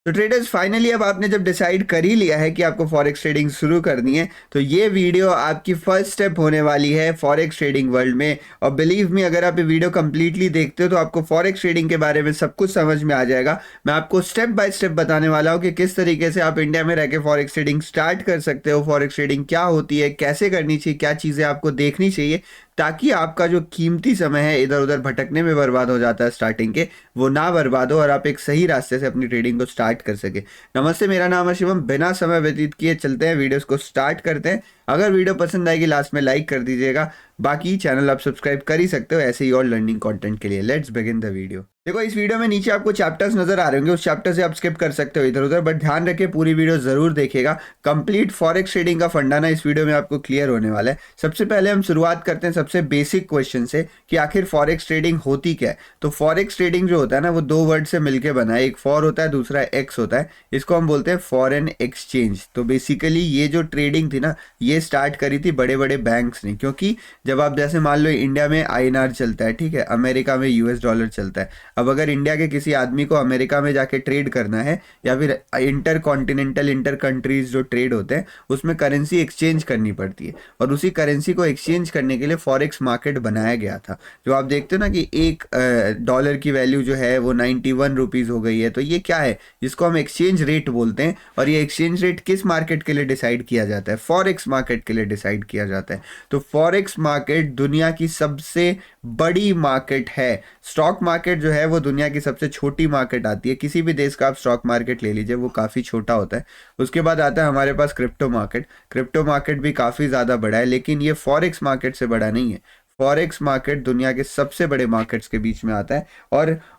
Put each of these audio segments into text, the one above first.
तो traders finally अब आपने जब डिसाइड कर ही लिया है कि आपको फॉरेक्स ट्रेडिंग शुरू करनी है, तो ये वीडियो आपकी फर्स्ट स्टेप होने वाली है फॉरेक्स ट्रेडिंग वर्ल्ड में। और बिलीव मी, अगर आप ये वीडियो कंप्लीटली देखते हो तो आपको फॉरेक्स ट्रेडिंग के बारे में सब कुछ समझ में आ जाएगा। मैं आपको स्टेप बाय स्टेप बताने वाला हूँ कि किस तरीके से आप इंडिया में रह के फॉरेक्स ट्रेडिंग स्टार्ट कर सकते हो, फॉरेक्स ट्रेडिंग क्या होती है, कैसे करनी चाहिए, क्या चीज़ें आपको देखनी चाहिए, ताकि आपका जो कीमती समय है इधर उधर भटकने में बर्बाद हो जाता है स्टार्टिंग के, वो ना बर्बाद हो और आप एक सही रास्ते से अपनी ट्रेडिंग को स्टार्ट कर सके। नमस्ते, मेरा नाम है शिवम। बिना समय व्यतीत किए चलते हैं, वीडियोस को स्टार्ट करते हैं। अगर वीडियो पसंद आएगी लास्ट में लाइक कर दीजिएगा। बाकी चैनल आप सब्सक्राइब कर ही सकते हो ऐसे ही और लर्निंग कंटेंट के लिए। Let's begin the video. देखो, इस वीडियो में नीचे आपको चैप्टर्स नजर आ रहे होंगे, उस चैप्टर से आप स्किप कर सकते हो इधर उधर, बट ध्यान रखिए पूरी वीडियो जरूर देखिएगा। कंप्लीट फॉरेक्स ट्रेडिंग का फंडा ना इस वीडियो में आपको क्लियर होने वाला है। सबसे पहले हम शुरुआत करते हैं सबसे बेसिक क्वेश्चन से कि आखिर फॉरेक्स ट्रेडिंग होती क्या है। तो फॉरेक्स ट्रेडिंग जो होता है ना, वो दो वर्ड से मिलकर बना है। एक फॉर होता है, दूसरा एक्स होता है। इसको हम बोलते हैं फॉरेन एक्सचेंज। तो बेसिकली ये जो ट्रेडिंग थी ना, ये स्टार्ट करी थी बड़े बड़े बैंक्स ने, क्योंकि जब आप जैसे मान लो इंडिया में आईएनआर चलता है, ठीक है, अमेरिका में यूएस डॉलर चलता है। अब अगर इंडिया के किसी आदमी को अमेरिका में जाके ट्रेड करना है, या फिर इंटर कॉन्टिनेंटल इंटर कंट्रीज जो ट्रेड होते हैं उसमें करेंसी एक्सचेंज करनी पड़ती है, और उसी करेंसी को एक्सचेंज करने के लिए फॉरेक्स मार्केट बनाया गया था। जो आप देखते हो ना कि एक डॉलर की वैल्यू जो है वो 91 रुपीज़ हो गई है, तो ये क्या है, जिसको हम एक्सचेंज रेट बोलते हैं। और ये एक्सचेंज रेट किस मार्केट के लिए डिसाइड किया जाता है? फॉरेक्स मार्केट के लिए डिसाइड किया जाता है। तो फॉरेक्स मार्केट दुनिया की सबसे बड़ी मार्केट है। स्टॉक मार्केट जो है वो दुनिया की सबसे छोटी मार्केट आती है। किसी भी देश का आप स्टॉक मार्केट ले लीजिए, वो काफ़ी छोटा होता है। उसके बाद आता है हमारे पास क्रिप्टो मार्केट। क्रिप्टो मार्केट भी काफ़ी ज़्यादा बड़ा है, लेकिन ये फॉरेक्स मार्केट से बड़ा नहीं है। फॉरेक्स मार्केट दुनिया के सबसे बड़े मार्केट्स के बीच में आता है,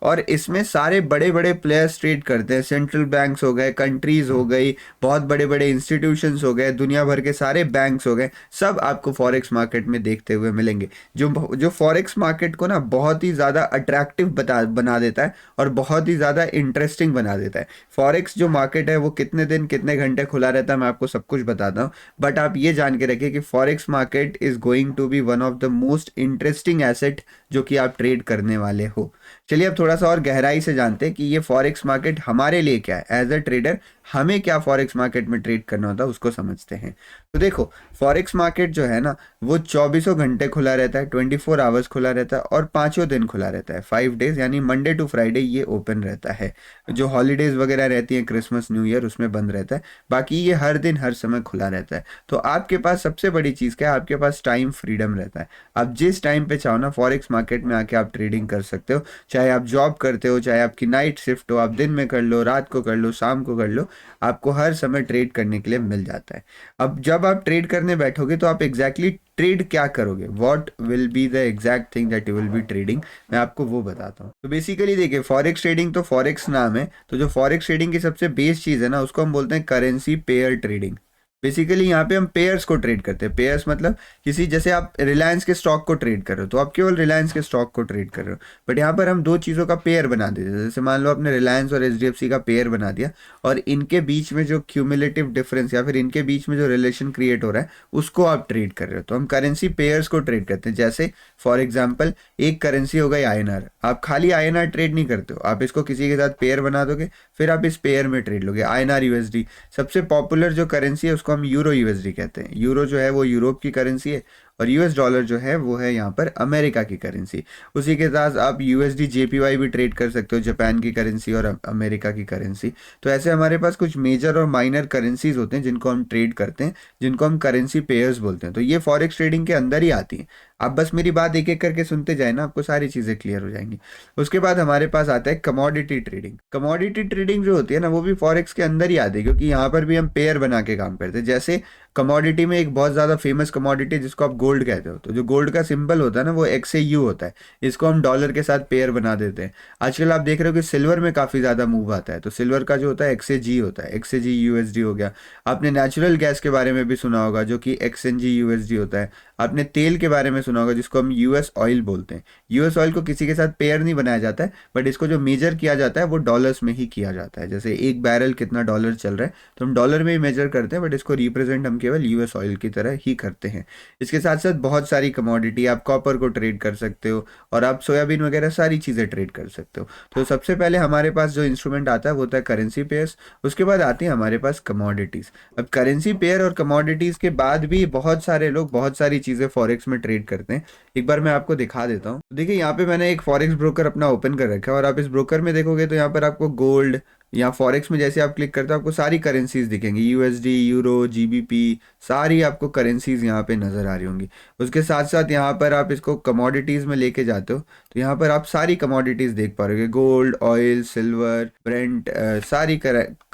और इसमें सारे बड़े बड़े प्लेयर्स ट्रेड करते हैं। सेंट्रल बैंक्स हो गए, कंट्रीज हो गई, बहुत बड़े बड़े इंस्टीट्यूशंस हो गए, दुनिया भर के सारे बैंक्स हो गए, सब आपको फॉरेक्स मार्केट में देखते हुए मिलेंगे। जो फॉरेक्स मार्केट को ना बहुत ही ज़्यादा अट्रैक्टिव बना देता है और बहुत ही ज़्यादा इंटरेस्टिंग बना देता है। फॉरेक्स जो मार्केट है वो कितने दिन कितने घंटे खुला रहता है मैं आपको सब कुछ बताता हूँ, बट आप ये जान के रखिए कि forex market is going to be one of the most interesting asset जो कि आप ट्रेड करने वाले हो। चलिए अब थोड़ा सा और गहराई से जानते हैं कि ये फॉरेक्स मार्केट हमारे लिए क्या है। एज अ ट्रेडर हमें क्या फॉरेक्स मार्केट में ट्रेड करना होता है उसको समझते हैं। तो देखो, फॉरेक्स मार्केट जो है ना, वो 24 घंटे खुला रहता है, 24 आवर्स खुला रहता है, और 5 दिन खुला रहता है, 5 डेज, यानी मंडे टू फ्राइडे ये ओपन रहता है। जो हॉलीडेज वगैरह रहती हैं, क्रिसमस न्यू ईयर, उसमें बंद रहता है। बाकी ये हर दिन हर समय खुला रहता है। तो आपके पास सबसे बड़ी चीज़ क्या है? आपके पास टाइम फ्रीडम रहता है। आप जिस टाइम पे चाहो ना फॉरेक्स मार्केट में आके आप ट्रेडिंग कर सकते हो। चाहे आप जॉब करते हो, चाहे आपकी नाइट शिफ्ट हो, आप दिन में कर लो, रात को कर लो, शाम को कर लो, आपको हर समय ट्रेड करने के लिए मिल जाता है। अब जब आप ट्रेड करने बैठोगे तो आप एग्जैक्टली ट्रेड क्या करोगे? What will be the exact thing that you will be trading, मैं आपको वो बताता हूँ। तो बेसिकली देखिए, फॉरेक्स ट्रेडिंग, तो फॉरेक्स नाम है, तो जो फॉरेक्स ट्रेडिंग की सबसे बेस चीज़ है ना, उसको हम बोलते हैं करेंसी पेयर ट्रेडिंग। बेसिकली यहाँ पे हम पेयर्स को ट्रेड करते हैं। पेयर्स मतलब किसी, जैसे आप रिलायंस के स्टॉक को ट्रेड कर रहे हो तो आप केवल रिलायंस के स्टॉक को ट्रेड कर रहे हो, बट यहाँ पर हम दो चीज़ों का पेयर बना देते हैं। जैसे मान लो आपने रिलायंस और एचडीएफसी का पेयर बना दिया, और इनके बीच में जो क्यूमुलेटिव डिफरेंस या फिर इनके बीच में जो रिलेशन क्रिएट हो रहा है उसको आप ट्रेड कर रहे हो, तो हम करेंसी पेयर्स को ट्रेड करते हैं। जैसे फॉर एग्जाम्पल, एक करेंसी हो गई आईएनआर। आप खाली आईएनआर ट्रेड नहीं करते हो, आप इसको किसी के साथ पेयर बना दोगे, फिर आप इस पेयर में ट्रेड लोगे। आईएनआर यूएसडी, सबसे पॉपुलर जो करेंसी है उसको हम यूरो यूएसडी कहते हैं। यूरो जो है वो यूरोप की करेंसी है, और यूएस डॉलर जो है वो है यहाँ पर अमेरिका की करेंसी। उसी के साथ आप यूएसडी जेपीवाई भी ट्रेड कर सकते हो, जापान की करेंसी और अमेरिका की करेंसी। तो ऐसे हमारे पास कुछ मेजर और माइनर करेंसीज होते हैं जिनको हम ट्रेड करते हैं, जिनको हम करेंसी पेयर्स बोलते हैं। तो ये फॉरेक्स ट्रेडिंग के अंदर ही आती है। आप बस मेरी बात एक एक करके सुनते जाए ना, आपको सारी चीज़ें क्लियर हो जाएंगी। उसके बाद हमारे पास आता है कमोडिटी ट्रेडिंग। कमोडिटी ट्रेडिंग जो होती है ना, वो भी फॉरेक्स के अंदर ही आती है, क्योंकि यहाँ पर भी हम पेयर बना के काम करते हैं। जैसे कमोडिटी में एक बहुत ज़्यादा फेमस कमोडिटी जिसको आप गोल्ड कहते हो, तो जो गोल्ड का सिंबल होता है ना वो XAU होता है। इसको हम डॉलर के साथ पेयर बना देते हैं। आजकल आप देख रहे हो कि सिल्वर में काफ़ी ज़्यादा मूव आता है, तो सिल्वर का जो होता है XAG होता है, XAG USD हो गया। आपने नेचुरल गैस के बारे में भी सुना होगा जो कि XNG USD होता है। आपने तेल के बारे में सुना होगा जिसको हम यूएस ऑयल बोलते हैं। यूएस ऑयल को किसी के साथ पेयर नहीं बनाया जाता है, बट इसको जो मेजर किया जाता है वो डॉलर्स में ही किया जाता है। जैसे एक बैरल कितना डॉलर चल रहा है तो हम डॉलर में ही मेजर करते हैं, बट इसको रिप्रेजेंट हम केवल यूएस ऑयल की तरह ही करते हैं। इसके साथ साथ बहुत सारी कमोडिटी, आप कॉपर को ट्रेड कर सकते हो और आप सोयाबीन वगैरह सारी चीज़ें ट्रेड कर सकते हो। तो सबसे पहले हमारे पास जो इंस्ट्रूमेंट आता है वो होता है करेंसी पेयर्स, उसके बाद आती है हमारे पास कमोडिटीज़। अब करेंसी पेयर और कमोडिटीज़ के बाद भी बहुत सारे लोग बहुत सारी चीज़ें फॉरेक्स में ट्रेड करते हैं। एक बार मैं आपको दिखा देता हूँ। देखिए यहाँ पे मैंने एक फॉरेक्स ब्रोकर अपना ओपन कर रखा है और आप इस ब्रोकर में देखोगे तो यहाँ पर आपको गोल्ड या फॉरेक्स में जैसे आप क्लिक करते हो आपको सारी करेंसीज दिखेंगी, यूएसडी, यूरो, जीबीपी, सारी आपको करेंसीज यहाँ पे नज़र आ रही होंगी। उसके साथ साथ यहाँ पर आप इसको कमोडिटीज़ में लेके जाते हो तो यहाँ पर आप सारी कमोडिटीज़ देख पा रहे हो, गोल्ड, ऑयल, सिल्वर, ब्रेंट, सारी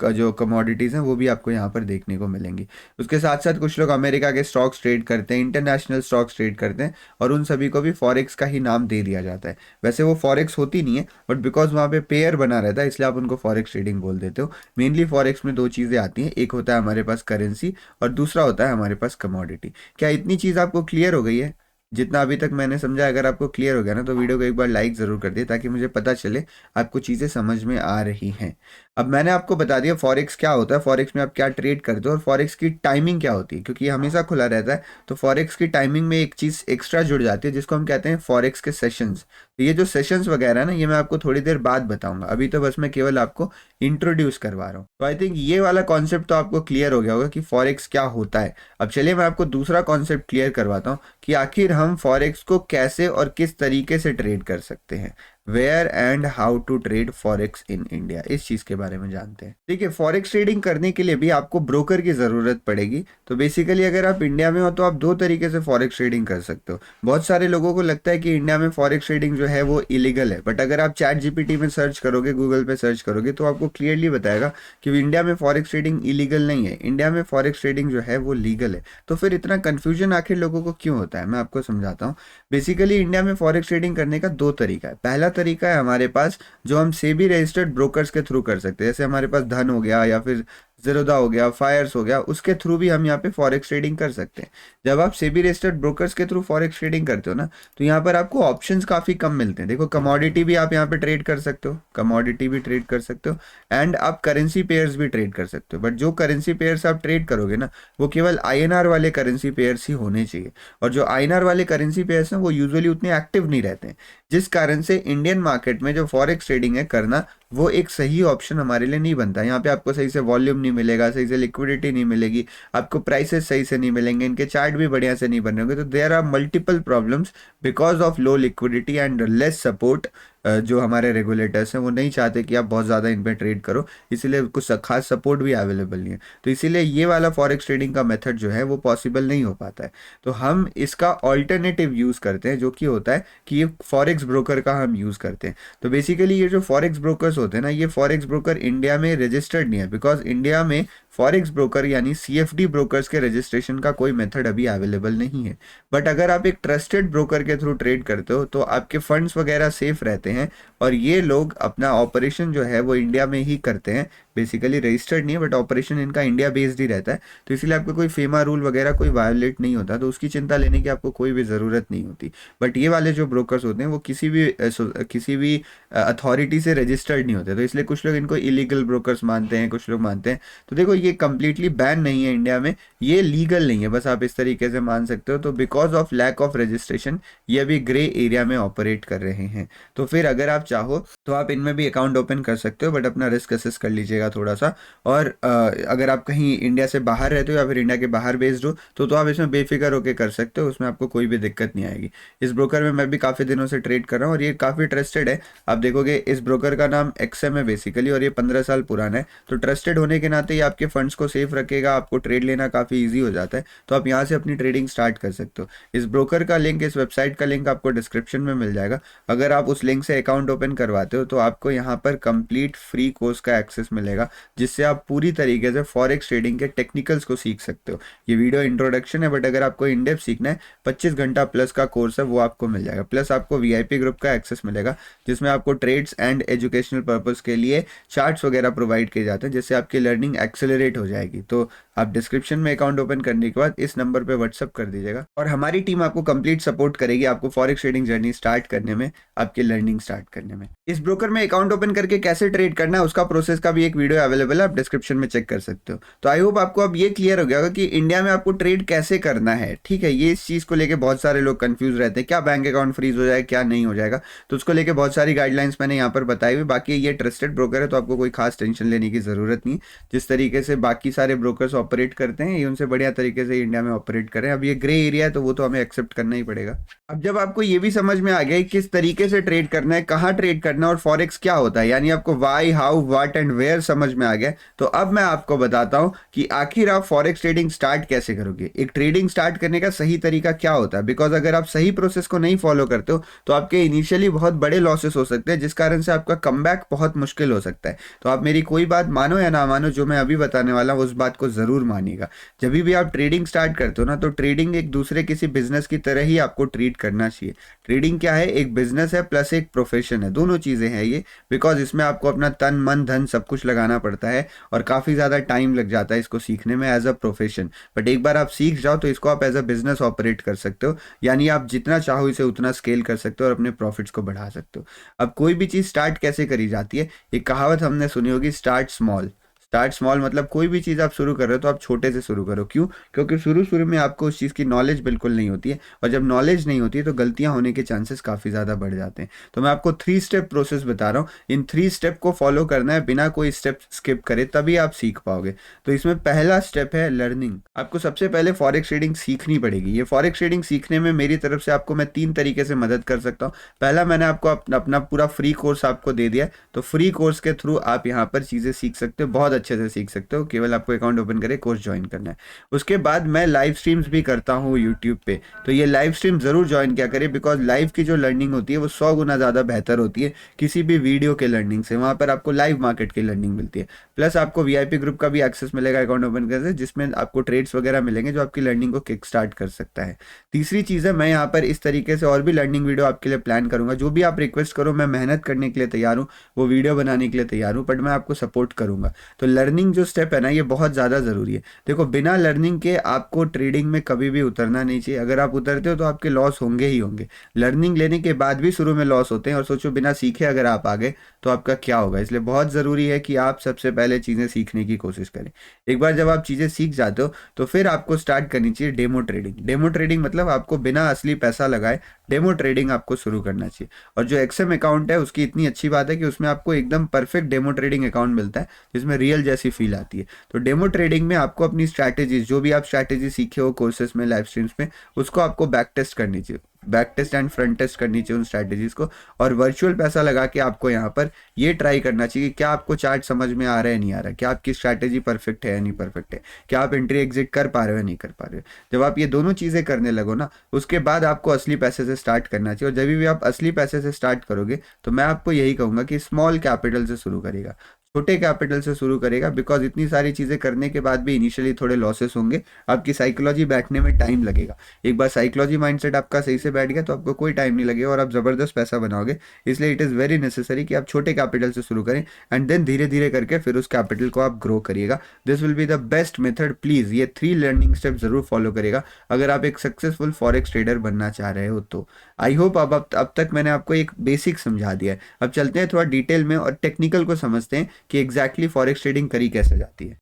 जो कमोडिटीज़ हैं वो भी आपको यहाँ पर देखने को मिलेंगी। उसके साथ साथ कुछ लोग अमेरिका के स्टॉक्स ट्रेड करते हैं, इंटरनेशनल स्टॉक्स ट्रेड करते हैं और उन सभी को भी फॉरेक्स का ही नाम दे दिया जाता है। वैसे वो फॉरेक्स होती नहीं है, बट बिकॉज वहाँ पे पेयर बना रहता है इसलिए आप उनको फॉरेक्स ट्रेडिंग बोल देते हो। मेनली फॉरेक्स में दो चीज़ें आती हैं, एक होता है हमारे पास करेंसी और दूसरा होता है हमारे पास कमोडिटी। क्या इतनी चीज़ आपको क्लियर हो गई है? जितना अभी तक मैंने समझा, अगर आपको क्लियर हो गया ना तो वीडियो को एक बार लाइक ज़रूर कर दिए ताकि मुझे पता चले आपको चीज़ें समझ में आ रही हैं। अब मैंने आपको बता दिया फॉरेक्स क्या होता है, फॉरेक्स में आप क्या ट्रेड करते हो और फॉरेक्स की टाइमिंग क्या होती है, क्योंकि ये हमेशा खुला रहता है। तो फॉरेक्स की टाइमिंग में एक चीज़ एक्स्ट्रा जुड़ जाती है जिसको हम कहते हैं फॉरेक्स के सेशंस। तो ये जो सेशंस वगैरह है ना, ये मैं आपको थोड़ी देर बाद बताऊंगा, अभी तो बस मैं केवल आपको इंट्रोड्यूस करवा रहा हूँ। तो आई थिंक ये वाला कॉन्सेप्ट तो आपको क्लियर हो गया होगा कि फॉरेक्स क्या होता है। अब चलिए मैं आपको दूसरा कॉन्सेप्ट क्लियर करवाता हूँ कि आखिर हम फॉरेक्स को कैसे और किस तरीके से ट्रेड कर सकते हैं। Where and how to trade forex in India, इस चीज़ के बारे में जानते हैं। ठीक है, फॉरेक्स ट्रेडिंग करने के लिए भी आपको ब्रोकर की ज़रूरत पड़ेगी। तो बेसिकली अगर आप इंडिया में हो तो आप दो तरीके से फॉरेक्स ट्रेडिंग कर सकते हो। बहुत सारे लोगों को लगता है कि इंडिया में फॉरेक्स ट्रेडिंग जो है वो इलीगल है, बट अगर आप चैट जीपीटी में सर्च करोगे, गूगल पे सर्च करोगे तो आपको क्लियरली बताएगा कि इंडिया में फॉरेक्स ट्रेडिंग इलीगल नहीं है, इंडिया में फॉरेक्स ट्रेडिंग जो है वो लीगल है। तो फिर इतना कन्फ्यूजन आखिर लोगों को क्यों होता है, मैं आपको समझाता हूँ। बेसिकली इंडिया में फॉरेक्स ट्रेडिंग करने का दो तरीका है। पहला तरीका है हमारे पास जो हम सेबी रजिस्टर्ड ब्रोकर्स के थ्रू कर सकते हैं, जैसे हमारे पास धन हो गया या फिर ज़ीरोधा हो गया, फायर्स हो गया, उसके थ्रू भी हम यहाँ पे फॉरेक्स ट्रेडिंग कर सकते हैं। जब आप सेबी रजिस्टर्ड ब्रोकर्स के थ्रू फॉरेक्स ट्रेडिंग करते हो ना तो यहाँ पर आपको ऑप्शंस काफ़ी कम मिलते हैं। देखो कमोडिटी भी आप यहाँ पे ट्रेड कर सकते हो, कमोडिटी भी ट्रेड कर सकते हो एंड आप करेंसी पेयर्स भी ट्रेड कर सकते हो। बट जो करेंसी पेयर्स आप ट्रेड करोगे ना वो केवल आईएनआर वाले करेंसी पेयर्स ही होने चाहिए, और जो आईएनआर वाले करेंसी पेयर्स हैं वो यूजुअली उतने एक्टिव नहीं रहते हैं, जिस कारण से इंडियन मार्केट में जो फॉरेक्स ट्रेडिंग है करना वो एक सही ऑप्शन हमारे लिए नहीं बनता। यहाँ पे आपको सही से वॉल्यूम नहीं मिलेगा, सही से लिक्विडिटी नहीं मिलेगी, आपको प्राइसेस सही से नहीं मिलेंगे, इनके चार्ट भी बढ़िया से नहीं बने होंगे। तो there are multiple problems because of low liquidity and less support. जो हमारे रेगुलेटर्स हैं वो नहीं चाहते कि आप बहुत ज़्यादा इन पर ट्रेड करो, इसीलिए कुछ खास सपोर्ट भी अवेलेबल नहीं है। तो इसीलिए ये वाला फॉरेक्स ट्रेडिंग का मेथड जो है वो पॉसिबल नहीं हो पाता है। तो हम इसका ऑल्टरनेटिव यूज़ करते हैं जो कि होता है कि ये फॉरेक्स ब्रोकर का हम यूज़ करते हैं। तो बेसिकली ये जो फॉरेक्स ब्रोकर्स होते हैं ना, ये फॉरेक्स ब्रोकर इंडिया में रजिस्टर्ड नहीं है, बिकॉज इंडिया में फॉरेक्स ब्रोकर यानी सीएफडी ब्रोकर्स के रजिस्ट्रेशन का कोई मेथड अभी अवेलेबल नहीं है। बट अगर आप एक ट्रस्टेड ब्रोकर के थ्रू ट्रेड करते हो तो आपके फंड्स वगैरह सेफ रहते हैं और ये लोग अपना ऑपरेशन जो है वो इंडिया में ही करते हैं। बेसिकली रजिस्टर्ड नहीं है बट ऑपरेशन इनका इंडिया बेस्ड ही रहता है, तो इसलिए आपको कोई फेमा रूल वगैरह कोई वायोलेट नहीं होता, तो उसकी चिंता लेने की आपको कोई भी ज़रूरत नहीं होती। बट ये वाले जो ब्रोकर्स होते हैं वो किसी भी अथॉरिटी से रजिस्टर्ड नहीं होते, तो इसलिए कुछ लोग इनको इलीगल ब्रोकर्स मानते हैं, कुछ लोग मानते हैं। तो देखो ये कंप्लीटली बैन नहीं है इंडिया में, ये लीगल नहीं है, बस आप इस तरीके से मान सकते हो। तो because of lack of registration ये अभी ग्रे एरिया में ऑपरेट कर रहे हैं। तो फिर अगर आप चाहो तो आप इनमें भी अकाउंट ओपन कर सकते हो, बट अपना रिस्क असेस कर लीजिएगा थोड़ा सा। और अगर आप कहीं इंडिया से बाहर रहते हो या फिर इंडिया के बाहर बेस्ड हो तो आप इसमें बेफिक्र होकर कर सकते हो, उसमें आपको कोई भी दिक्कत नहीं आएगी। इस ब्रोकर में मैं भी काफ़ी दिनों से ट्रेड कर रहा हूँ और ये काफ़ी ट्रस्टेड है। आप देखोगे इस ब्रोकर का नाम एक्सएम है बेसिकली, और ये 15 साल पुराना है। तो ट्रस्टेड होने के नाते ये आपके फंड्स को सेफ रखेगा, आपको ट्रेड लेना काफ़ी ईजी हो जाता है। तो आप यहाँ से अपनी ट्रेडिंग स्टार्ट कर सकते हो। इस ब्रोकर का लिंक, इस वेबसाइट का लिंक आपको डिस्क्रिप्शन में मिल जाएगा। अगर आप उस लिंक से से अकाउंट ओपन करवाते हो तो आपको यहाँ पर कंप्लीट फ्री कोर्स का एक्सेस मिलेगा, जिससे आप पूरी तरीके से फॉरेक्स ट्रेडिंग के टेक्निकल्स को सीख सकते हो। ये वीडियो इंट्रोडक्शन है, बट अगर आपको इन डेप्थ सीखना है 25 घंटा प्लस का कोर्स है, वो आपको मिल जाएगा। प्लस आपको वीआईपी ग्रुप का एक्सेस मिलेगा, जिसमें आपको ट्रेड्स एंड एजुकेशनल पर्पस के लिए चार्ट्स वगैरह प्रोवाइड किए जाते हैं, जिससे आपकी लर्निंग एक्सेलरेट हो जाएगी। तो आप डिस्क्रिप्शन में अकाउंट ओपन करने के बाद इस नंबर पे व्हाट्सअप कर दीजिएगा और हमारी टीम आपको कंप्लीट सपोर्ट करेगी आपको फॉरेक्स ट्रेडिंग जर्नी स्टार्ट करने में, आपकी लर्निंग स्टार्ट करने में। इस ब्रोकर में अकाउंट ओपन करके कैसे ट्रेड करना है उसका प्रोसेस का भी एक वीडियो अवेलेबल है, आप डिस्क्रिप्शन में चेक कर सकते हो। तो आई होप आपको अब ये क्लियर हो गया होगा कि इंडिया में आपको ट्रेड कैसे करना है। ठीक है, ये इस चीज को लेकर बहुत सारे लोग कंफ्यूज रहते हैं, क्या बैंक अकाउंट फ्रीज हो जाए, क्या नहीं हो जाएगा। तो उसको लेकर बहुत सारी गाइडलाइंस मैंने यहाँ पर बताई हुई। बाकी ये ट्रस्टेड ब्रोकर है, तो आपको कोई खास टेंशन लेने की जरूरत नहीं। जिस तरीके से बाकी सारे ब्रोकर्स ऑपरेट करते हैं, उनसे बढ़िया तरीके से इंडिया में ऑपरेट करें। अब ये ग्रे एरिया है, तो वो तो हमें एक्सेप्ट करना ही पड़ेगा। अब जब आपको ये भी समझ में आ गया किस तरीके से ट्रेड करना है, कहाँ ट्रेड करना है और फॉरेक्स क्या होता है, यानी आपको why, how, what and where समझ में आ गया, तो अब मैं आपको बताता हूं कि आखिर आप फॉरेक्स ट्रेडिंग स्टार्ट कैसे करोगे। एक ट्रेडिंग स्टार्ट करने का सही तरीका क्या होता है, बिकॉज अगर आप सही प्रोसेस को नहीं फॉलो करते हो तो आपके इनिशियली बहुत बड़े लॉसेस हो सकते हैं, जिस कारण से आपका कमबैक बहुत मुश्किल हो सकता है। तो आप मेरी कोई बात मानो या ना मानो, जो मैं अभी बताने वाला हूं उस बात को जरूर मानिएगा। जब भी आप ट्रेडिंग स्टार्ट करते हो ना, तो ट्रेडिंग एक दूसरे किसी बिजनेस की तरह ही आपको ट्रीट करना चाहिए। ट्रेडिंग क्या है, एक बिजनेस है प्लस एक प्रोफेशन है, दोनों चीजें हैं ये। बिकॉज इसमें आपको अपना तन मन धन सब कुछ लगाना पड़ता है और काफी ज्यादा टाइम लग जाता है इसको सीखने में एज अ प्रोफेशन। बट एक बार आप सीख जाओ तो इसको आप एज अ बिजनेस ऑपरेट कर सकते हो, यानी आप जितना चाहो इसे उतना स्केल कर सकते हो और अपने प्रॉफिट्स को बढ़ा सकते हो। अब कोई भी चीज स्टार्ट कैसे करी जाती है, एक कहावत हमने सुनी होगी, स्टार्ट स्मॉल। स्टार्ट स्मॉल मतलब कोई भी चीज़ आप शुरू कर रहे हो तो आप छोटे से शुरू करो। क्यों? क्योंकि शुरू शुरू में आपको उस चीज़ की नॉलेज बिल्कुल नहीं होती है, और जब नॉलेज नहीं होती है तो गलतियां होने के चांसेस काफ़ी ज़्यादा बढ़ जाते हैं। तो मैं आपको 3 स्टेप प्रोसेस बता रहा हूँ, इन 3 स्टेप को फॉलो करना है बिना कोई स्टेप स्किप करे, तभी आप सीख पाओगे। तो इसमें पहला स्टेप है लर्निंग। आपको सबसे पहले फॉरेक्स ट्रेडिंग सीखनी पड़ेगी। ये फॉरेक्स ट्रेडिंग सीखने में मेरी तरफ से आपको मैं 3 तरीके से मदद कर सकता हूँ। पहला, मैंने आपको अपना पूरा फ्री कोर्स आपको दे दिया, तो फ्री कोर्स के थ्रू आप यहाँ पर चीज़ें सीख सकते हो, बहुत अच्छे से सीख सकते हो। केवल आपको अकाउंट ओपन करे कोर्स ज्वाइन करना है। उसके बाद मैं लाइव स्ट्रीम्स भी करता हूँ यूट्यूब पे, तो ये लाइव स्ट्रीम जरूर ज्वाइन किया करें, बिकॉज लाइव की जो लर्निंग होती है वो 100 गुना ज़्यादा बेहतर होती है किसी भी वीडियो के लर्निंग से। वहाँ पर आपको लाइव मार्केट की लर्निंग मिलती है, प्लस आपको वीआईपी ग्रुप का भी एक्सेस मिलेगा अकाउंट ओपन करने से, जिसमें आपको ट्रेड्स वगैरह मिलेंगे जो आपकी लर्निंग को किक स्टार्ट कर सकता है। तीसरी चीज़ है, मैं यहाँ पर इस तरीके से और भी लर्निंग वीडियो आपके लिए प्लान करूंगा। जो भी आप रिक्वेस्ट करो, मैं मेहनत करने के लिए तैयार हूँ, वो वीडियो बनाने के लिए तैयार हूँ, बट मैं आपको सपोर्ट करूंगा। तो लर्निंग जो स्टेप है ना, ये बहुत ज़्यादा ज़रूरी है। देखो, बिना लर्निंग के आपको ट्रेडिंग में कभी भी उतरना नहीं चाहिए। अगर आप उतरते हो तो आपके लॉस होंगे ही होंगे। लर्निंग लेने के बाद भी शुरू में लॉस होते हैं, और सोचो बिना सीखे अगर आप आ गए तो आपका क्या होगा। इसलिए बहुत ज़रूरी है कि आप सबसे पहले चीज़ें सीखने की कोशिश करें। एक बार जब आप चीज़ें सीख जाते हो तो फिर आपको स्टार्ट करनी चाहिए डेमो ट्रेडिंग। डेमो ट्रेडिंग मतलब आपको बिना असली पैसा लगाए डेमो ट्रेडिंग आपको शुरू करना चाहिए। और जो एक्सएम अकाउंट है उसकी इतनी अच्छी बात है कि उसमें आपको एकदम परफेक्ट डेमो ट्रेडिंग अकाउंट मिलता है, जिसमें रियल जैसी फील आती है। तो डेमो ट्रेडिंग में आपको अपनी स्ट्रैटेजीज, जो भी आप स्ट्रैटेजी सीखे हो कोर्सेज में, लाइव स्ट्रीम्स में, उसको आपको बैक टेस्ट करनी चाहिए, back test and front test करनी चाहिए उन स्ट्रैटेजीज को। और वर्चुअल पैसा लगा के आपको यहाँ पर ये ट्राई करना चाहिए कि क्या आपको चार्ट समझ में आ रहा है नहीं आ रहा है, क्या आपकी स्ट्रैटेजी परफेक्ट है या नहीं परफेक्ट है, क्या आप एंट्री एग्जिट कर पा रहे हो या नहीं कर पा रहे हो। जब आप ये दोनों चीज़ें करने लगो ना, उसके बाद आपको असली पैसे से स्टार्ट करना चाहिए। और जब भी आप असली पैसे से स्टार्ट करोगे तो मैं आपको यही कहूँगा कि स्मॉल कैपिटल से शुरू करेगा, छोटे कैपिटल से शुरू करेगा। बिकॉज इतनी सारी चीज़ें करने के बाद भी इनिशियली थोड़े लॉसेस होंगे, आपकी साइकोलॉजी बैठने में टाइम लगेगा। एक बार साइकोलॉजी माइंडसेट आपका सही से बैठ गया तो आपको कोई टाइम नहीं लगेगा और आप ज़बरदस्त पैसा बनाओगे। इसलिए इट इज़ वेरी नेसेसरी कि आप छोटे कैपिटल से शुरू करें एंड देन धीरे धीरे करके फिर उस कैपिटल को आप ग्रो करिएगा। This will be the best method. Please ये 3 लर्निंग स्टेप जरूर फॉलो करेगा अगर आप एक सक्सेसफुल फॉरेक्स ट्रेडर बनना चाह रहे हो तो। आई होप अब तक मैंने आपको एक बेसिक समझा दिया है। अब चलते हैं थोड़ा डिटेल में और टेक्निकल को समझते हैं कि एग्जैक्टली फॉरेक्स ट्रेडिंग करी कैसे जाती है।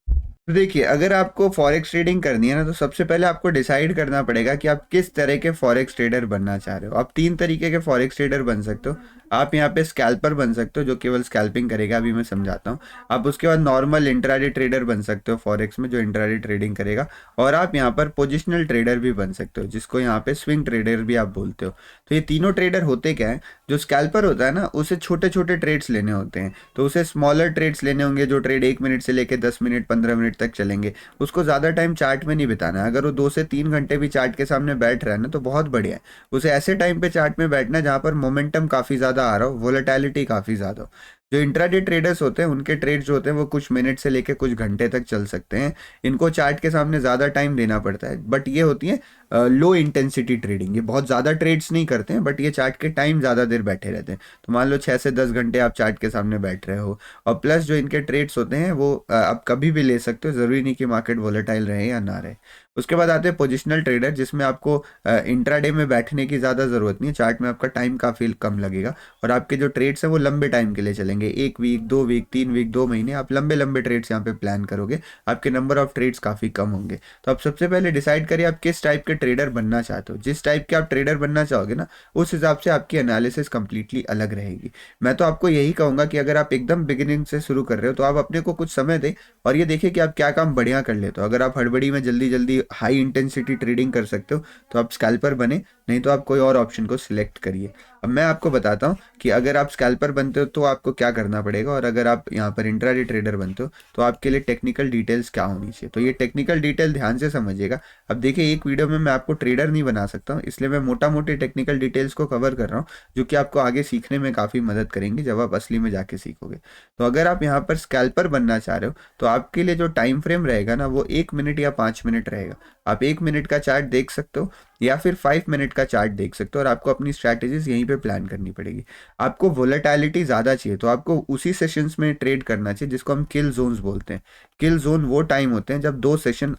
तो देखिए, अगर आपको फॉरेक्स ट्रेडिंग करनी है ना, तो सबसे पहले आपको डिसाइड करना पड़ेगा कि आप किस तरह के फॉरेक्स ट्रेडर बनना चाह रहे हो। आप 3 तरीके के फॉरेक्स ट्रेडर बन सकते हो। आप यहाँ पे स्कैल्पर बन सकते हो जो केवल स्कैल्पिंग करेगा, अभी मैं समझाता हूँ। आप उसके बाद नॉर्मल इंट्राडे ट्रेडर बन सकते हो फॉरेक्स में, जो इंट्राडे ट्रेडिंग करेगा। और आप यहाँ पर पोजिशनल ट्रेडर भी बन सकते हो, जिसको यहाँ पे स्विंग ट्रेडर भी आप बोलते हो। तो ये तीनों ट्रेडर होते क्या है, जो स्कैल्पर होता है ना, उसे छोटे छोटे ट्रेड्स लेने होते हैं। तो उसे स्मॉलर ट्रेड्स लेने होंगे, जो ट्रेड 1 मिनट से लेकर 10 मिनट 15 मिनट तक चलेंगे। उसको ज़्यादा टाइम चार्ट में नहीं बिताना है। अगर वो 2 से 3 घंटे भी चार्ट के सामने बैठ रहा है ना, तो बहुत बढ़िया है। उसे ऐसे टाइम पे चार्ट में बैठना है जहाँ पर मोमेंटम काफ़ी ज़्यादा ज़्यादा आ रहा हो, वोलेटिलिटी काफ़ी ज़्यादा हो। जो इंट्राडे ट्रेडर्स होते हैं उनके ट्रेड जो होते हैं वो कुछ मिनट से लेकर कुछ घंटे तक चल सकते हैं। इनको चार्ट के सामने ज़्यादा टाइम देना पड़ता है, बट ये होती है लो इंटेंसिटी ट्रेडिंग। ये बहुत ज़्यादा ट्रेड्स नहीं करते हैं, बट ये चार्ट के टाइम ज़्यादा देर बैठे रहते हैं। तो मान लो 6 से 10 घंटे आप चार्ट के सामने बैठ रहे हो, और प्लस जो इनके ट्रेड्स होते हैं वो आप कभी भी ले सकते हो, ज़रूरी नहीं कि मार्केट वोलेटाइल रहे या ना रहे। उसके बाद आते हैं पोजिशनल ट्रेडर, जिसमें आपको इंट्राडे में बैठने की ज़्यादा ज़रूरत नहीं है। चार्ट में आपका टाइम काफ़ी कम लगेगा, और आपके जो ट्रेड्स हैं वो लंबे टाइम के लिए चलेंगे, 1 वीक, 2 वीक, 3 वीक, 2 महीने। आप लंबे लंबे ट्रेड्स यहाँ पे प्लान करोगे, आपके नंबर ऑफ ट्रेड्स काफ़ी कम होंगे। तो आप सबसे पहले डिसाइड करिए आप किस टाइप के ट्रेडर बनना चाहते हो। जिस टाइप के आप ट्रेडर बनना चाहोगे ना, उस हिसाब से आपकी एनालिसिस कंप्लीटली अलग रहेगी। मैं तो आपको यही कहूँगा कि अगर आप एकदम बिगिनिंग से शुरू कर रहे हो तो आप अपने को कुछ समय दें और ये देखिए कि आप क्या काम बढ़िया कर लेते हो। अगर आप हड़बड़ी में जल्दी जल्दी हाई इंटेंसिटी ट्रेडिंग कर सकते हो तो आप स्कैल्पर बने, नहीं तो आप कोई और ऑप्शन को सिलेक्ट करिए। अब मैं आपको बताता हूँ कि अगर आप स्कैल्पर बनते हो तो आपको क्या करना पड़ेगा, और अगर आप यहाँ पर इंट्राडे ट्रेडर बनते हो तो आपके लिए टेक्निकल डिटेल्स क्या होनी चाहिए। तो ये टेक्निकल डिटेल ध्यान से समझिएगा। अब देखिए, एक वीडियो में मैं आपको ट्रेडर नहीं बना सकता हूँ, इसलिए मैं मोटा मोटी टेक्निकल डिटेल्स को कवर कर रहा हूँ, जो कि आपको आगे सीखने में काफ़ी मदद करेंगे जब आप असली में जाके सीखोगे। तो अगर आप यहाँ पर स्कैल्पर बनना चाह रहे हो तो आपके लिए जो टाइम फ्रेम रहेगा ना, वो 1 मिनट या 5 मिनट रहेगा। आप 1 मिनट का चार्ट देख सकते हो या फिर 5 मिनट का चार्ट देख सकते हो, और आपको अपनी स्ट्रैटेजीज यहीं पे प्लान करनी पड़ेगी। आपको वोलेटिलिटी ज़्यादा चाहिए तो आपको उसी सेशंस में ट्रेड करना चाहिए जिसको हम किल जोन्स बोलते हैं। किल जोन वो टाइम होते हैं जब दो सेशन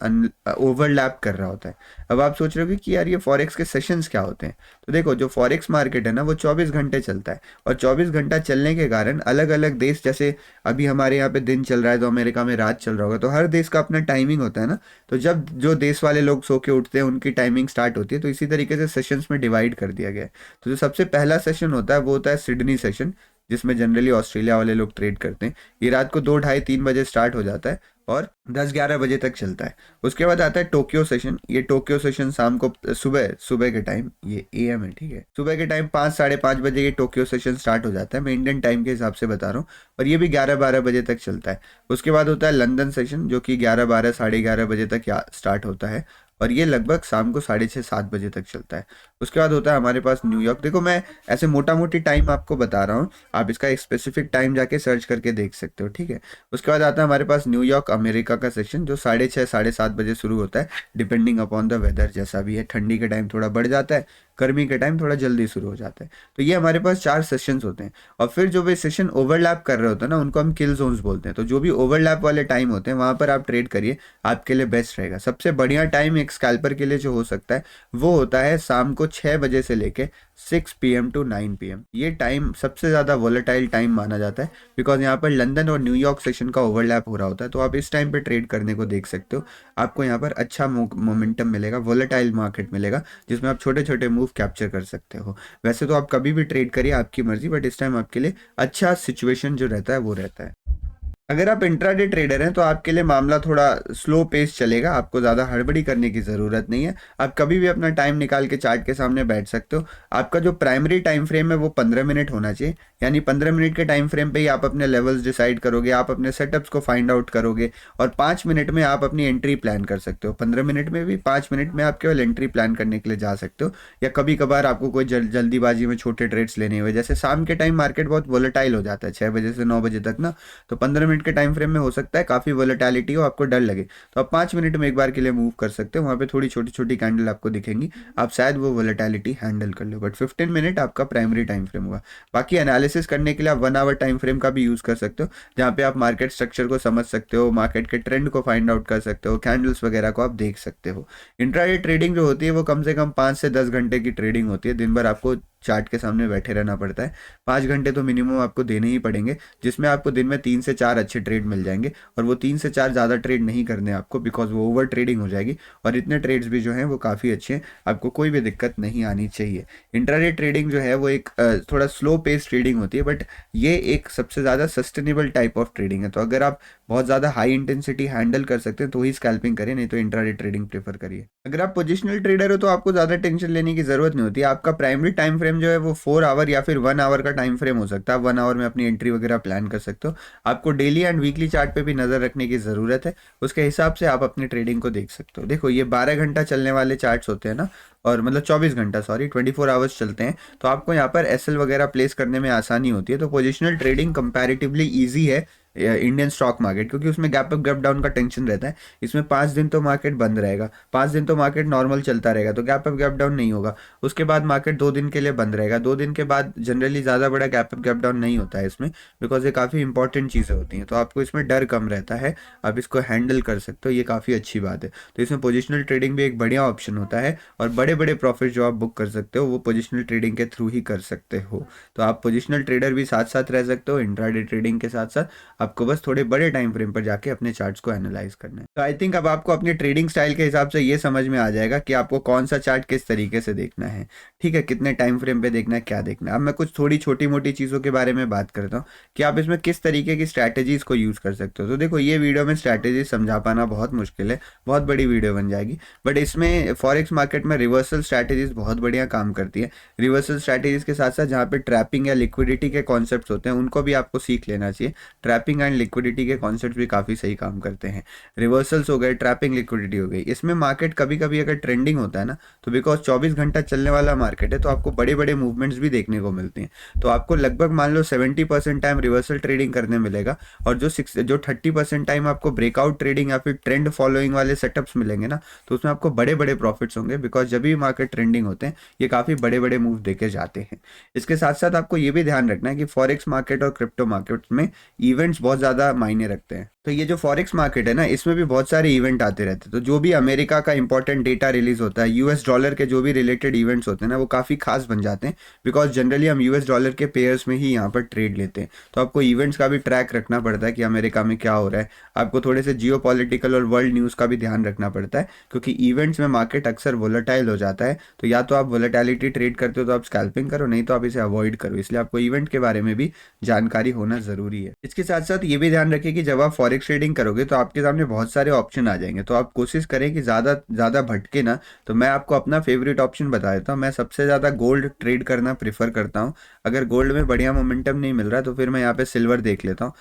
ओवरलैप कर रहा होता है। अब आप सोच रहे हो कि यार ये फॉरेक्स के सेशंस क्या होते हैं। तो देखो, जो फॉरेक्स मार्केट है ना वो 24 घंटे चलता है, और 24 घंटा चलने के कारण अलग अलग देश, जैसे अभी हमारे यहाँ पे दिन चल रहा है तो अमेरिका में रात चल रहा होगा, तो हर देश का अपना टाइमिंग होता है ना। तो जब जो देश वाले लोग सो के उठते हैं उनकी टाइमिंग स्टार्ट होती है, तो इसी तरीके से सेशंस में डिवाइड कर दिया गया है। तो जो सबसे पहला सेशन होता है वो होता है सिडनी सेशन, जिसमें जनरली ऑस्ट्रेलिया वाले लोग ट्रेड करते हैं। ये रात को 2, ढाई, 3 बजे स्टार्ट हो जाता है और 10, 11 बजे तक चलता है। उसके बाद आता है टोक्यो सेशन। ये टोक्यो सेशन शाम को सुबह सुबह के टाइम, ये AM है, ठीक है, सुबह के टाइम 5, 5:30 बजे ये टोक्यो सेशन स्टार्ट हो जाता है। मैं इंडियन टाइम के हिसाब से बता रहा हूँ, और ये भी 11, 12 बजे तक चलता है। उसके बाद होता है लंदन सेशन, जो कि 11, 12, 11:30 बजे तक स्टार्ट होता है, और ये लगभग शाम को 6:30, 7 बजे तक चलता है। उसके बाद होता है हमारे पास न्यूयॉर्क। देखो, मैं ऐसे मोटा मोटी टाइम आपको बता रहा हूँ, आप इसका एक स्पेसिफिक टाइम जाके सर्च करके देख सकते हो, ठीक है। उसके बाद आता है हमारे पास न्यूयॉर्क अमेरिका का सेशन, जो 6:30, 7:30 शुरू होता है, डिपेंडिंग अपॉन द वेदर, जैसा भी है। ठंडी के टाइम थोड़ा बढ़ जाता है, गर्मी के टाइम थोड़ा जल्दी शुरू हो जाता है। तो ये हमारे पास 4 सेशंस होते हैं, और फिर जो भी सेशन ओवरलैप कर रहे होते हैं ना, उनको हम किल जोन्स बोलते हैं। तो जो भी ओवरलैप वाले टाइम होते हैं वहाँ पर आप ट्रेड करिए, आपके लिए बेस्ट रहेगा। सबसे बढ़िया टाइम एक स्कैल्पर के लिए जो हो सकता है वो होता है शाम को 6 बजे से लेके 6 PM to 9 PM। ये टाइम सबसे ज़्यादा वोलेटाइल टाइम माना जाता है, बिकॉज यहाँ पर लंदन और न्यूयॉर्क सेशन का ओवरलैप हो रहा होता है। तो आप इस टाइम पे ट्रेड करने को देख सकते हो। आपको यहाँ पर अच्छा मोमेंटम मिलेगा, वोलेटाइल मार्केट मिलेगा, जिसमें आप छोटे छोटे मूव कैप्चर कर सकते हो। वैसे तो आप कभी भी ट्रेड करिए, आपकी मर्जी, बट इस टाइम आपके लिए अच्छा सिचुएशन जो रहता है वो रहता है। अगर आप इंट्राडे ट्रेडर हैं तो आपके लिए मामला थोड़ा स्लो पेस चलेगा, आपको ज़्यादा हड़बड़ी करने की ज़रूरत नहीं है। आप कभी भी अपना टाइम निकाल के चार्ट के सामने बैठ सकते हो। आपका जो प्राइमरी टाइम फ्रेम है वो 15 मिनट होना चाहिए, यानी 15 मिनट के टाइम फ्रेम पे ही आप अपने लेवल्स डिसाइड करोगे, आप अपने सेटअप्स को फाइंड आउट करोगे, और 5 मिनट में आप अपनी एंट्री प्लान कर सकते हो। 15 मिनट में भी 5 मिनट में आप केवल एंट्री प्लान करने के लिए जा सकते हो, या कभी कभार आपको कोई जल्दीबाजी में छोटे ट्रेड्स लेने हुए, जैसे शाम के टाइम मार्केट बहुत वोलेटाइल हो जाता है 6 बजे से 9 बजे तक ना, तो 15 मिनट के टाइम फ्रेम में हो सकता है काफ़ी वोलेटिलिटी हो, आपको डर लगे, तो आप 5 मिनट में एक बार के लिए मूव कर सकते हो। वहाँ पे थोड़ी छोटी छोटी कैंडल आपको दिखेंगी, आप शायद वो वोलेटिलिटी हैंडल कर लो, बट 15 मिनट आपका प्राइमरी टाइम फ्रेम होगा। बाकी एनालिसिस करने के लिए आप 1 आवर टाइम फ्रेम का भी यूज़ कर सकते हो, जहाँ पे आप मार्केट स्ट्रक्चर को समझ सकते हो, मार्केट के ट्रेंड को फाइंड आउट कर सकते हो, कैंडल्स वगैरह को आप देख सकते हो। इंट्राडे ट्रेडिंग जो होती है वो कम से कम 5 से 10 घंटे की ट्रेडिंग होती है। दिन भर आपको चार्ट के सामने बैठे रहना पड़ता है। 5 घंटे तो मिनिमम आपको देने ही पड़ेंगे, जिसमें आपको दिन में 3 से 4 अच्छे ट्रेड मिल जाएंगे, और वो 3 से 4 ज़्यादा ट्रेड नहीं करने आपको, बिकॉज वो ओवर ट्रेडिंग हो जाएगी, और इतने ट्रेड्स भी जो हैं वो काफ़ी अच्छे हैं, आपको कोई भी दिक्कत नहीं आनी चाहिए। इंट्राडे ट्रेडिंग जो है वो एक थोड़ा स्लो पेस ट्रेडिंग होती है, बट ये एक सबसे ज़्यादा सस्टेनेबल टाइप ऑफ ट्रेडिंग है। तो अगर आप बहुत ज़्यादा हाई इंटेंसिटी हैंडल कर सकते हैं तो ही स्कैल्पिंग करें, नहीं तो इंट्राडे ट्रेडिंग प्रेफर करिए। अगर आप पोजिशनल ट्रेडर हो तो आपको ज़्यादा टेंशन लेने की ज़रूरत नहीं होती। आपका प्राइमरी टाइम फ्रेम जो है वो 4 आवर या फिर 1 आवर का टाइम फ्रेम हो सकता है। आप 1 आवर में अपनी एंट्री वगैरह प्लान कर सकते हो। आपको डेली एंड वीकली चार्ट पे भी नज़र रखने की ज़रूरत है। उसके हिसाब से आप अपनी ट्रेडिंग को देख सकते हो। देखो ये 12 घंटा चलने वाले चार्ट्स होते हैं ना, और मतलब 24 घंटा, सॉरी 24 आवर्स चलते हैं। तो आपको यहाँ पर एसएल वगैरह प्लेस करने में आसानी होती है। तो पोजिशनल ट्रेडिंग कंपैरेटिवली ईजी है इंडियन स्टॉक मार्केट, क्योंकि उसमें गैप अप गैप डाउन का टेंशन रहता है। इसमें 5 दिन तो मार्केट बंद रहेगा, 5 दिन तो मार्केट नॉर्मल चलता रहेगा, तो गैप अप गैप डाउन नहीं होगा। उसके बाद मार्केट 2 दिन के लिए बंद रहेगा, 2 दिन के बाद जनरली ज़्यादा बड़ा गैप अप गैप डाउन नहीं होता है इसमें, बिकॉज ये काफ़ी इंपॉर्टेंट चीज़ें होती हैं। तो आपको इसमें डर कम रहता है, आप इसको हैंडल कर सकते हो, ये काफ़ी अच्छी बात है। तो इसमें पोजिशनल ट्रेडिंग भी एक बढ़िया ऑप्शन होता है, और बड़े बड़े प्रॉफिट जो आप बुक कर सकते हो वो पोजिशनल ट्रेडिंग के थ्रू ही कर सकते हो। तो आप पोजिशनल ट्रेडर भी साथ साथ रह सकते हो इंट्राडे ट्रेडिंग के साथ साथ। आपको बस थोड़े बड़े टाइम फ्रेम पर जाके अपने चार्ट्स को एनालाइज करना है। तो आई थिंक अब आपको अपने ट्रेडिंग स्टाइल के हिसाब से ये समझ में आ जाएगा कि आपको कौन सा चार्ट किस तरीके से देखना है, ठीक है, कितने टाइम फ्रेम पे देखना है, क्या देखना है। अब मैं कुछ थोड़ी छोटी मोटी चीज़ों के बारे में बात करता हूँ कि आप इसमें किस तरीके की स्ट्रैटेजीज को यूज़ कर सकते हो। तो देखो ये वीडियो में स्ट्रैटेजी समझा पाना बहुत मुश्किल है, बहुत बड़ी वीडियो बन जाएगी, बट इसमें फॉरेक्स मार्केट में रिवर्सल स्ट्रैटेजीज बहुत बढ़िया काम करती है। रिवर्सल स्ट्रैटेजीज के साथ साथ जहाँ पे ट्रैपिंग या लिक्विडिटी के कॉन्सेप्ट होते हैं उनको भी आपको सीख लेना चाहिए। ट्रैपिंग एंड लिक्विडिटी के कॉन्सेप्ट भी काफ़ी सही काम करते हैं। रिवर्सल्स हो गए, ट्रैपिंग, लिक्विडिटी हो गई। इसमें मार्केट कभी कभी अगर ट्रेंडिंग होता है ना, तो बिकॉज 24 घंटा चलने वाला मार्केट है, तो आपको बड़े बड़े मूवमेंट्स भी देखने को मिलते हैं। तो आपको लगभग मान लो 70% टाइम रिवर्सल ट्रेडिंग करने मिलेगा, और जो 30% टाइम आपको ब्रेकआउट ट्रेडिंग या फिर ट्रेंड फॉलोइंग वाले सेटअप्स मिलेंगे ना, तो उसमें आपको बड़े बड़े प्रॉफिट्स होंगे, बिकॉज जब भी मार्केट ट्रेंडिंग होते हैं ये काफ़ी बड़े बड़े मूव देके जाते हैं। इसके साथ साथ आपको ये भी ध्यान रखना है कि फॉरेक्स मार्केट और क्रिप्टो मार्केट में इवेंट्स बहुत ज़्यादा मायने रखते हैं। तो ये जो फॉरेक्स मार्केट है ना, इसमें भी बहुत सारे इवेंट आते रहते हैं। तो जो भी अमेरिका का इंपॉर्टेंट डेटा रिलीज होता है, यूएस डॉलर के जो भी रिलेटेड इवेंट्स होते हैं ना, वो काफ़ी खास बन जाते हैं, बिकॉज जनरली हम यूएस डॉलर के पेयर्स में ही यहाँ पर ट्रेड लेते हैं। तो आपको इवेंट्स का भी ट्रैक रखना पड़ता है कि अमेरिका में क्या हो रहा है। आपको थोड़े से जियो पॉलिटिकल और वर्ल्ड न्यूज़ का भी ध्यान रखना पड़ता है, क्योंकि इवेंट्स में मार्केट अक्सर वोलेटाइल हो जाता है। तो या तो आप वोलेटिलिटी ट्रेड करते हो तो आप स्कैल्पिंग करो, नहीं तो आप इसे अवॉइड करो। इसलिए आपको इवेंट के बारे में भी जानकारी होना ज़रूरी है। इसके साथ साथ ये भी ध्यान रखिए कि जब आप फॉरेक्स ट्रेडिंग करोगे तो आपके सामने बहुत सारे ऑप्शन आ जाएंगे। तो आप कोशिश करें कि ज़्यादा भटके ना। तो मैं आपको अपना फेवरेट ऑप्शन बता देता हूँ। मैं सबसे ज़्यादा गोल्ड ट्रेड करना प्रेफर करता हूँ। अगर गोल्ड में बढ़िया मोमेंटम नहीं मिल रहा तो फिर मैं यहाँ पे सिल्वर देख लेता हूँ।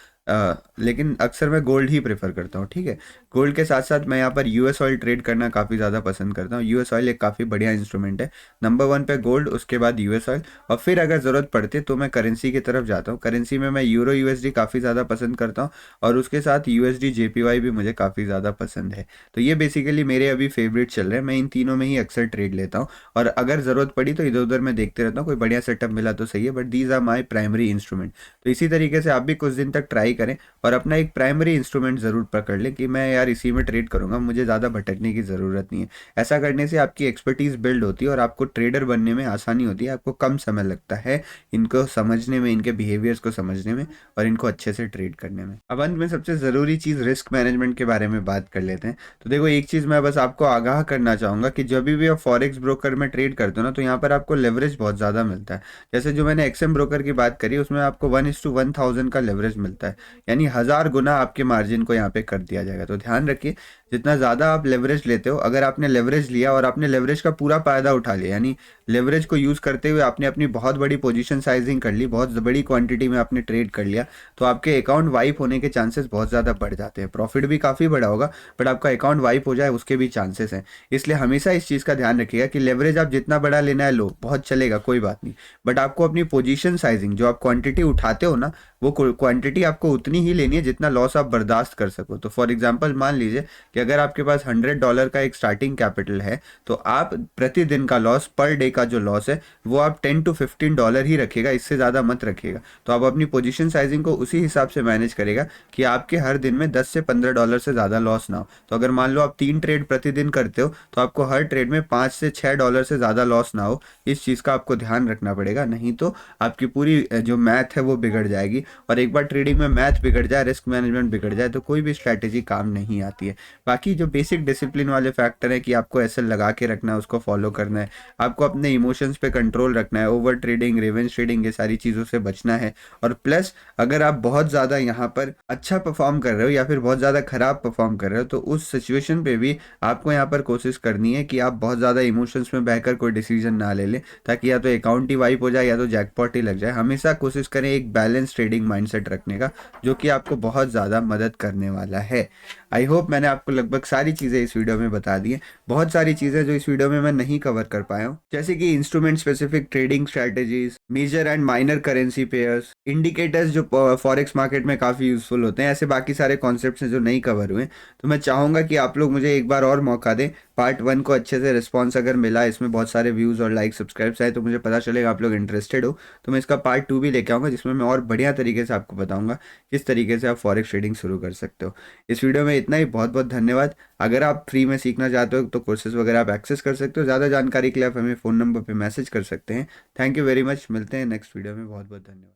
लेकिन अक्सर मैं गोल्ड ही प्रेफर करता हूँ, ठीक है। गोल्ड के साथ साथ मैं यहाँ पर यूएस ऑयल ट्रेड करना काफ़ी ज़्यादा पसंद करता हूँ। यूएस ऑयल एक काफ़ी बढ़िया इंस्ट्रूमेंट है। नंबर 1 पे गोल्ड, उसके बाद यूएस ऑयल, और फिर अगर ज़रूरत पड़ती है तो मैं करेंसी की तरफ जाता हूँ। करेंसी में मैं यूरो यूएसडी काफ़ी ज़्यादा पसंद करता हूँ, और उसके साथ यूएसडी जेपीवाई भी मुझे काफ़ी ज़्यादा पसंद है। तो ये बेसिकली मेरे अभी फेवरेट चल रहे हैं। मैं इन तीनों में ही अक्सर ट्रेड लेता हूँ, और अगर ज़रूरत पड़ी तो इधर उधर मैं देखते रहता हूँ, कोई बढ़िया सेटअप मिला तो सही है, but these are my primary instrument. तो इसी तरीके से आप भी कुछ दिन तक ट्राई करें, और अपना एक प्राइमरी इंस्ट्रूमेंट ज़रूर पकड़ लें कि मैं यार इसी में ट्रेड करूँगा, मुझे ज़्यादा भटकने की ज़रूरत नहीं है। ऐसा करने से आपकी एक्सपर्टीज़ बिल्ड होती है, और आपको ट्रेडर बनने में आसानी होती है। आपको कम समय लगता है इनको समझने में, इनके बिहेवियर्स को समझने में, और इनको अच्छे से ट्रेड करने में। अब अंत में सबसे ज़रूरी चीज़ रिस्क मैनेजमेंट के बारे में बात कर लेते हैं। तो देखो एक चीज़ मैं बस आपको आगाह करना चाहूँगा कि जब भी आप फॉरेक्स ब्रोकर में ट्रेड करते हो ना, तो यहाँ पर आपको लेवरेज बहुत ज़्यादा मिलता है। जैसे जो मैंने एक्सएम ब्रोकर की बात करी, उसमें आपको 1:1000 का लेवरेज मिलता है, यानी 1000 गुना आपके मार्जिन को यहाँ पे कर दिया जाएगा। तो ध्यान रखिए, जितना ज़्यादा आप लेवरेज लेते हो, अगर आपने लेवरेज लिया और आपने लेवरेज का पूरा फ़ायदा उठा लिया, यानी लेवरेज को यूज़ करते हुए आपने अपनी बहुत बड़ी पोजीशन साइजिंग कर ली, बहुत बड़ी क्वांटिटी में आपने ट्रेड कर लिया, तो आपके अकाउंट वाइप होने के चांसेस बहुत ज़्यादा बढ़ जाते हैं। प्रॉफिट भी काफ़ी बड़ा होगा, बट आपका अकाउंट वाइप हो जाए उसके भी चांसेस हैं। इसलिए हमेशा इस चीज़ का ध्यान रखिएगा कि लेवरेज आप जितना बड़ा लेना है लो, बहुत चलेगा, कोई बात नहीं, बट आपको अपनी पोजीशन साइजिंग, जो आप क्वांटिटी उठाते हो ना, वो क्वांटिटी आपको उतनी ही लेनी है जितना लॉस आप बर्दाश्त कर सको। तो फॉर एग्जांपल मान लीजिए कि अगर आपके पास $100 का एक स्टार्टिंग कैपिटल है, तो आप प्रतिदिन का लॉस, पर डे का जो लॉस है, वो आप $10 to $15 ही रखिएगा, इससे ज़्यादा मत रखिएगा। तो आप अपनी पोजीशन साइजिंग को उसी हिसाब से मैनेज करेगा कि आपके हर दिन में $10 से $15 से ज़्यादा लॉस ना हो। तो अगर मान लो आप 3 ट्रेड प्रतिदिन करते हो, तो आपको हर ट्रेड में $5 से $6 से ज़्यादा लॉस ना हो। इस चीज़ का आपको ध्यान रखना पड़ेगा, नहीं तो आपकी पूरी जो मैथ है वो बिगड़ जाएगी। और एक बार ट्रेडिंग में मैथ बिगड़ जाए, रिस्क मैनेजमेंट बिगड़ जाए, तो कोई भी स्ट्रैटेजी काम नहीं आती है। बाकी जो बेसिक डिसिप्लिन वाले फैक्टर है कि आपको ऐसे लगा के रखना है, उसको फॉलो करना है, आपको अपने इमोशंस पे कंट्रोल रखना है, ओवर ट्रेडिंग, रिवेंज ट्रेडिंग, ये सारी चीज़ों से बचना है। और प्लस अगर आप बहुत ज़्यादा यहाँ पर अच्छा परफॉर्म कर रहे हो या फिर बहुत ज़्यादा खराब परफॉर्म कर रहे हो, तो उस सिचुएशन पे भी आपको यहाँ पर कोशिश करनी है कि आप बहुत ज़्यादा इमोशंस में बहकर कोई डिसीजन ना ले लें, ताकि या तो अकाउंट ही वाइप हो जाए या तो जैकपॉट ही लग जाए। हमेशा कोशिश करें एक बैलेंस ट्रेडिंग माइंडसेट रखने का, जो कि आपको बहुत ज़्यादा मदद करने वाला है। आई होप मैंने आपको लगभग सारी चीज़ें इस वीडियो में बता दी हैं। बहुत सारी चीज़ें जो इस वीडियो में मैं नहीं कवर कर पाया हूँ, जैसे कि instrument specific trading strategies, major and minor currency pairs, indicators जो फॉरेक्स मार्केट में काफ़ी यूजफुल होते हैं, ऐसे बाकी सारे कॉन्सेप्ट्स हैं जो नहीं कवर हुए। तो मैं चाहूँगा कि आप लोग मुझे एक बार और मौका दें। पार्ट 1 को अच्छे से रिस्पॉन्स अगर मिला, इसमें बहुत सारे व्यूज़ और लाइक सब्सक्राइब्स आए, तो मुझे पता चलेगा आप लोग इंटरेस्टेड हो, तो मैं इसका पार्ट 2 भी लेके आऊँगा, जिसमें मैं और बढ़िया तरीके से आपको बताऊँगा किस तरीके से आप फॉरेक्स ट्रेडिंग शुरू कर सकते हो। इस वीडियो में इतना ही। बहुत बहुत धन्यवाद। अगर आप फ्री में सीखना चाहते हो तो कोर्सेज वगैरह आप एक्सेस कर सकते हो। ज़्यादा जानकारी के लिए आप हमें फ़ोन नंबर पे मैसेज कर सकते हैं। Thank you very much. मिलते हैं नेक्स्ट वीडियो में। बहुत बहुत धन्यवाद।